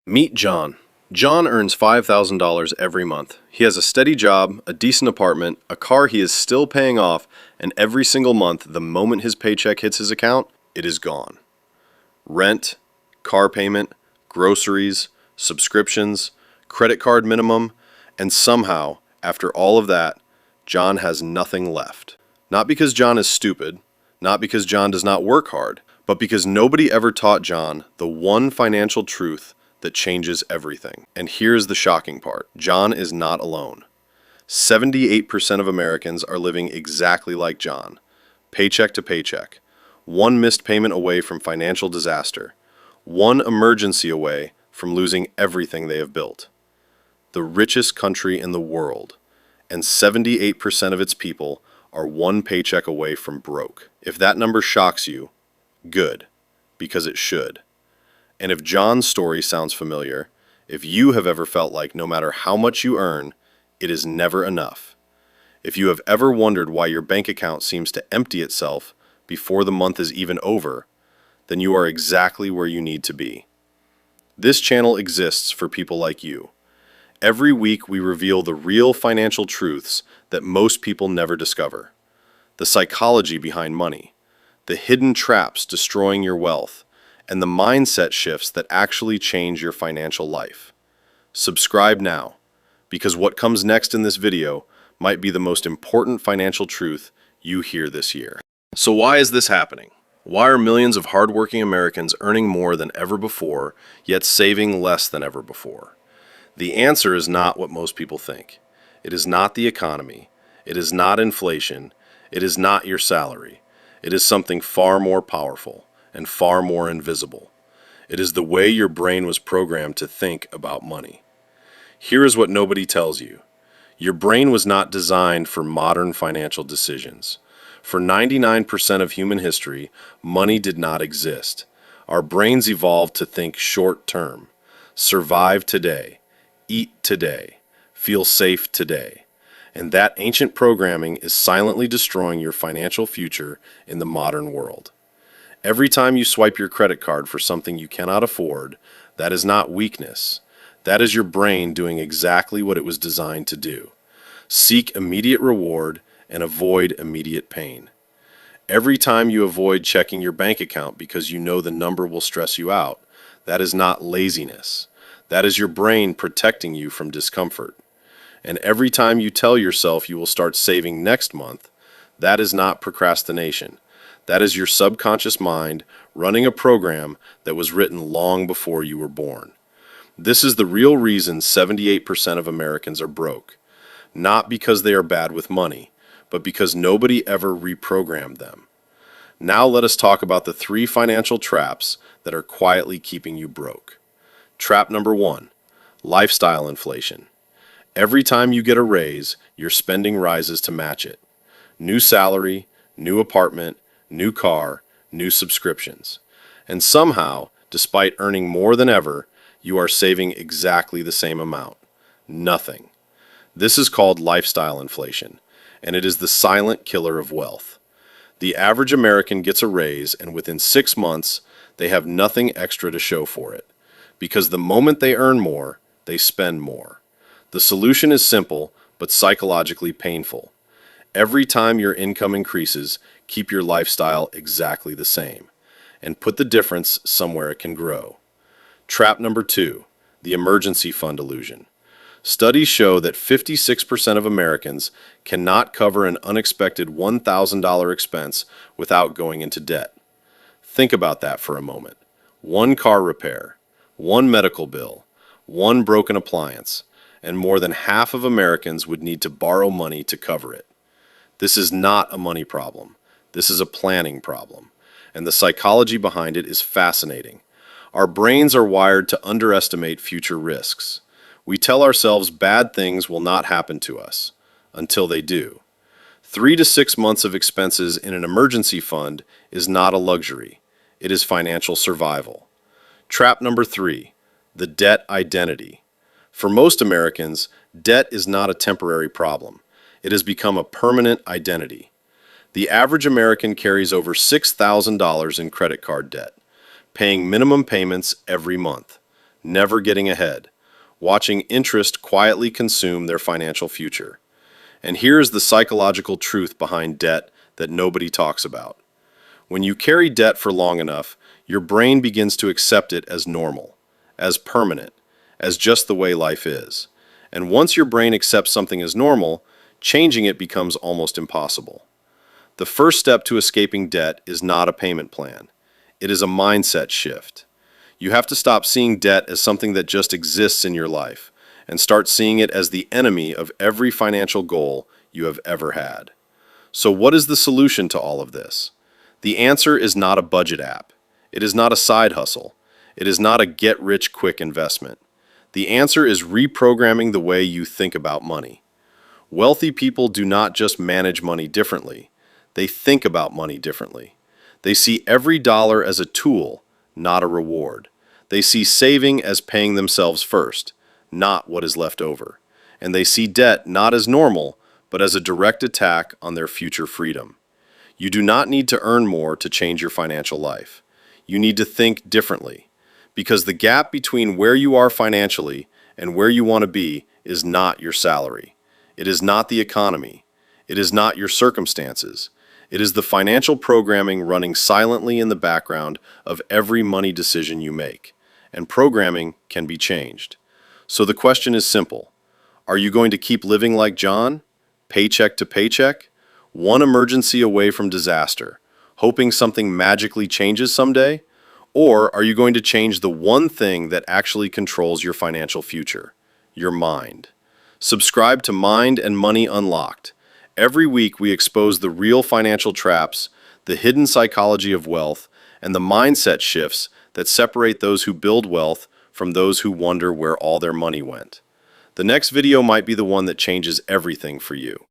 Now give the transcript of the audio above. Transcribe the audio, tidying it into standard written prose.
Meet John. John earns $5,000 every month. He has a steady job, a decent apartment, a car he is still paying off, and every single month, the moment his paycheck hits his account, it is gone. Rent, car payment, groceries, subscriptions, credit card minimum, and somehow, after all of that, John has nothing left. Not because John is stupid, not because John does not work hard, but because nobody ever taught John the one financial truth that changes everything. And here's the shocking part. John is not alone. 78% of Americans are living exactly like John, paycheck to paycheck, one missed payment away from financial disaster, one emergency away from losing everything they have built. The richest country in the world, and 78% of its people are one paycheck away from broke. If that number shocks you, good, because it should. And if John's story sounds familiar, if you have ever felt like no matter how much you earn, it is never enough, if you have ever wondered why your bank account seems to empty itself before the month is even over, then you are exactly where you need to be. This channel exists for people like you. Every week we reveal the real financial truths that most people never discover. The psychology behind money, the hidden traps destroying your wealth, and the mindset shifts that actually change your financial life. Subscribe now, because what comes next in this video might be the most important financial truth you hear this year. So why is this happening? Why are millions of hardworking Americans earning more than ever before, yet saving less than ever before? The answer is not what most people think. It is not the economy. It is not inflation. It is not your salary. It is something far more powerful and far more invisible. It is the way your brain was programmed to think about money. Here is what nobody tells you. Your brain was not designed for modern financial decisions. For 99% of human history, money did not exist. Our brains evolved to think short term, survive today, eat today, feel safe today. And that ancient programming is silently destroying your financial future in the modern world. Every time you swipe your credit card for something you cannot afford, that is not weakness. That is your brain doing exactly what it was designed to do. Seek immediate reward and avoid immediate pain. Every time you avoid checking your bank account because you know the number will stress you out, that is not laziness. That is your brain protecting you from discomfort. And every time you tell yourself you will start saving next month, that is not procrastination. That is your subconscious mind running a program that was written long before you were born. This is the real reason 78% of Americans are broke. Not because they are bad with money, but because nobody ever reprogrammed them. Now let us talk about the 3 financial traps that are quietly keeping you broke. Trap number 1, lifestyle inflation. Every time you get a raise, your spending rises to match it. New salary, new apartment, new car, new subscriptions. And somehow, despite earning more than ever, you are saving exactly the same amount. Nothing. This is called lifestyle inflation, and it is the silent killer of wealth. The average American gets a raise, and within 6 months, they have nothing extra to show for it. Because the moment they earn more, they spend more. The solution is simple, but psychologically painful. Every time your income increases, keep your lifestyle exactly the same, and put the difference somewhere it can grow. Trap number 2, the emergency fund illusion. Studies show that 56% of Americans cannot cover an unexpected $1,000 expense without going into debt. Think about that for a moment. One car repair, one medical bill, one broken appliance, and more than half of Americans would need to borrow money to cover it. This is not a money problem. This is a planning problem. And the psychology behind it is fascinating. Our brains are wired to underestimate future risks. We tell ourselves bad things will not happen to us until they do. 3 to 6 months of expenses in an emergency fund is not a luxury. It is financial survival. Trap number 3, the debt identity. For most Americans, debt is not a temporary problem. It has become a permanent identity. The average American carries over $6,000 in credit card debt, paying minimum payments every month. never getting ahead, watching interest quietly consume their financial future. And here is the psychological truth behind debt that nobody talks about. When you carry debt for long enough, your brain begins to accept it as normal, as permanent, as just the way life is. And once your brain accepts something as normal, changing it becomes almost impossible. The first step to escaping debt is not a payment plan. It is a mindset shift. You have to stop seeing debt as something that just exists in your life and start seeing it as the enemy of every financial goal you have ever had. So what is the solution to all of this? The answer is not a budget app. It is not a side hustle. It is not a get-rich-quick investment. The answer is reprogramming the way you think about money. Wealthy people do not just manage money differently. They think about money differently. They see every dollar as a tool, not a reward. They see saving as paying themselves first, not what is left over. And they see debt not as normal, but as a direct attack on their future freedom. You do not need to earn more to change your financial life. You need to think differently, because the gap between where you are financially and where you want to be is not your salary. It is not the economy. It is not your circumstances. It is the financial programming running silently in the background of every money decision you make. And programming can be changed. So the question is simple. Are you going to keep living like John, paycheck to paycheck, one emergency away from disaster, hoping something magically changes someday? Or are you going to change the one thing that actually controls your financial future, your mind? Subscribe to Mind and Money Unlocked. Every week we expose the real financial traps, the hidden psychology of wealth, and the mindset shifts that separate those who build wealth from those who wonder where all their money went. The next video might be the one that changes everything for you.